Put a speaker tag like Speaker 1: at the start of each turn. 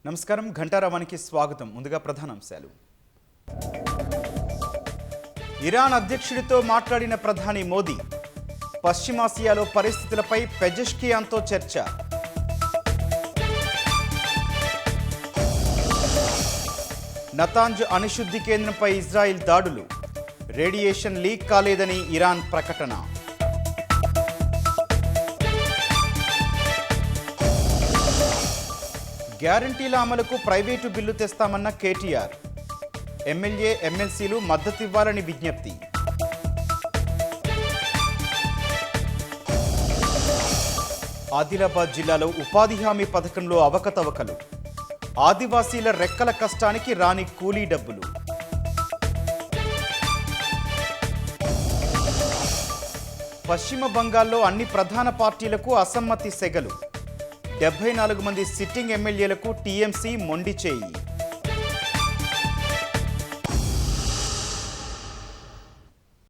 Speaker 1: నమస్కారం ఘంటారావానికి స్వాగతం. ముందుగా ప్రధానాంశాలు. ఇరాన్ అధ్యక్షుడితో మాట్లాడిన ప్రధాని మోదీ. పశ్చిమాసియాలో పరిస్థితులపై పెజెష్కియాన్తో చర్చ. నతాంజ్ అణుశుద్ధి కేంద్రంపై ఇజ్రాయిల్ దాడులు. రేడియేషన్ లీక్ కాలేదని ఇరాన్ ప్రకటన. గ్యారంటీల అమలుకు ప్రైవేటు బిల్లు తెస్తామన్న కేటీఆర్. ఎమ్మెల్యే ఎమ్మెల్సీలు మద్దతివ్వాలని విజ్ఞప్తి. ఆదిలాబాద్ జిల్లాలో ఉపాధి హామీ పథకంలో అవకతవకలు. ఆదివాసీల రెక్కల కష్టానికి రాని కూలీ డబ్బులు. పశ్చిమ బంగాల్లో అన్ని ప్రధాన పార్టీలకు అసమ్మతి సెగలు. 74 మంది సిట్టింగ్ ఎమ్మెల్యేలకు టీఎంసీ మొండి చేయి.